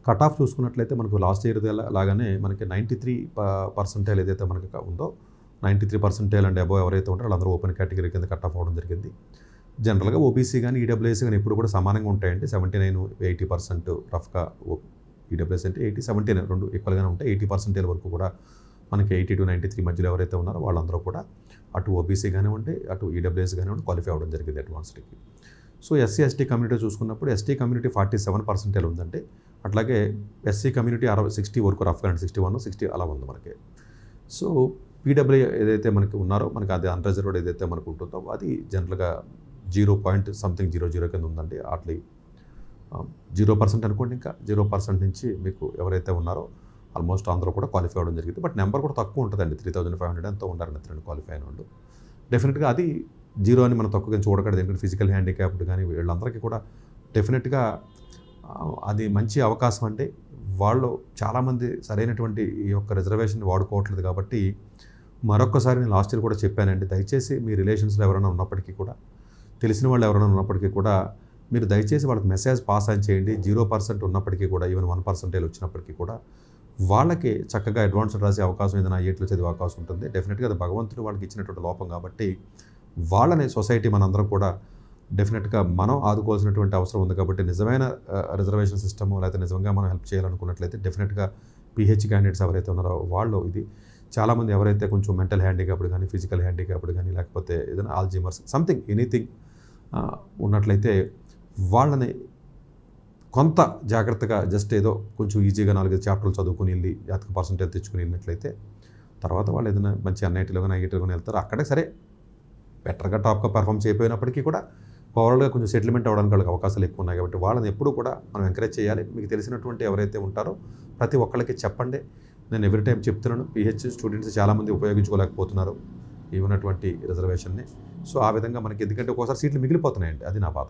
Cut off చూసుకున్నట్లయితే మనకు last year లాగానే మనకి 93% ఏదైతే మనకి ఉందో 93% అండ్ అబోవ్ ఎవరైతే ఉంటారో వాళ్ళందరూ ఓపెన్ కేటగిరీ కింద కట్ ఆఫ్ అవ్వడం జరిగింది. జనరల్గా ఓబీసీ కానీ ఈడబ్ల్యూఎస్ కానీ ఎప్పుడు కూడా సమానంగా ఉంటాయండి. 79-80% రఫ్గా ఈడబ్ల్యూఎస్ అంటే 80-79 రెండు ఈక్వల్గానే ఉంటాయి. 80% వరకు కూడా మనకి 80-93 మధ్యలో ఎవరైతే ఉన్నారో వాళ్ళందరూ కూడా అటు ఓబీసీ కానివ్వండి, అటు ఈడబ్ల్యూఎస్ కానివ్వండి క్వాలిఫై అవ్వడం జరిగింది అడ్వాన్స్డ్కి. సో ఎస్సీ ఎస్టీ కమ్యూనిటీ చూసుకున్నప్పుడు ఎస్టీ కమ్యూనిటీ 47% ఉందండి. అట్లాగే ఎస్సీ కమ్యూనిటీ 60 వరకు రఫ్గా 61-60 అలా ఉంది మనకి. సో పీడబ్ల్యూ ఏదైతే మనకి ఉన్నారో మనకి అది అన్రిజర్వ్డ్ ఏదైతే మనకు ఉంటుందో అది జనరల్గా 0.00 కింద ఉందండి. అట్లా 0% అనుకోండి. ఇంకా 0% నుంచి మీకు ఎవరైతే ఉన్నారో ఆల్మోస్ట్ అందరూ కూడా క్వాలిఫై అవ్వడం జరిగింది. బట్ నెంబర్ కూడా తక్కువ ఉంటుందండి. 3500 ఎంతో ఉండాలని క్వాలిఫై అయిన వాళ్ళు. డెఫినెట్గా అది జీరో అని మనం తక్కువగా చూడకూడదు. ఎందుకంటే ఫిజికల్ హ్యాండిక్యాప్డ్ కానీ వీళ్ళందరికీ కూడా డెఫినెట్గా అది మంచి అవకాశం అంటే వాళ్ళు చాలామంది సరైనటువంటి ఈ యొక్క రిజర్వేషన్ వాడుకోవట్లేదు. కాబట్టి మరొక్కసారి నేను లాస్ట్ ఇయర్ కూడా చెప్పానండి, దయచేసి మీ రిలేషన్స్లో ఎవరైనా ఉన్నప్పటికీ కూడా, తెలిసిన వాళ్ళు ఎవరైనా ఉన్నప్పటికీ కూడా మీరు దయచేసి వాళ్ళకి మెసేజ్ పాస్ ఆన్ చేయండి. 0% ఉన్నప్పటికీ కూడా, ఈవెన్ 1% వచ్చినప్పటికీ కూడా వాళ్ళకి చక్కగా అడ్వాన్స్డ్ రాసే అవకాశం ఏదైనా ఐఐటీలో చదివే అవకాశం ఉంటుంది. డెఫినెట్గా అది భగవంతుడు వాళ్ళకి ఇచ్చినటువంటి లోపం కాబట్టి వాళ్ళని సొసైటీ మనందరం కూడా డెఫినెట్గా మనం ఆదుకోవాల్సినటువంటి అవసరం ఉంది. కాబట్టి నిజమైన రిజర్వేషన్ సిస్టము లేకపోతే నిజంగా మనం హెల్ప్ చేయాలనుకున్నట్లయితే డెఫినెట్గా పీహెచ్ క్యాండిడేట్స్ ఎవరైతే ఉన్నారో వాళ్ళు ఇది చాలామంది ఎవరైతే కొంచెం మెంటల్ హ్యాండిక్యాప్డ్ కానీ, ఫిజికల్ హ్యాండిక్యాప్డ్ కానీ, లేకపోతే ఏదైనా ఆల్జీమర్స్ సంథింగ్ ఎనీథింగ్ ఉన్నట్లయితే వాళ్ళని కొంత జాగ్రత్తగా జస్ట్ ఏదో కొంచెం ఈజీగా 4-5 చాప్టర్లు చదువుకుని వెళ్ళి జాతక పర్సెంటేజ్ తెచ్చుకుని వెళ్ళినట్లయితే తర్వాత వాళ్ళు ఏదైనా మంచి ఎన్ఐటీలో కానీ ఐఐటీలో కానీ వెళ్తారు. అక్కడే సరే బెటర్గా టాప్గా పర్ఫామ్ చేయకపోయినప్పటికీ కూడా ఓవరాల్గా కొంచెం సెటిల్మెంట్ అవ్వడానికి వాళ్ళకి అవకాశాలు ఎక్కువ ఉన్నాయి. కాబట్టి వాళ్ళని ఎప్పుడూ కూడా మనం ఎంకరేజ్ చేయాలి. మీకు తెలిసినటువంటి ఎవరైతే ఉంటారో ప్రతి ఒక్కళ్ళకి చెప్పండి. నేను ఎవ్రీ టైం చెప్తున్నాను, పీహెచ్ స్టూడెంట్స్ చాలామంది ఉపయోగించుకోలేకపోతున్నారు ఈ ఉన్నటువంటి రిజర్వేషన్ని. సో ఆ విధంగా మనకి ఎందుకంటే ఒక్కోసారి సీట్లు మిగిలిపోతున్నాయండి, అది నా బాధ.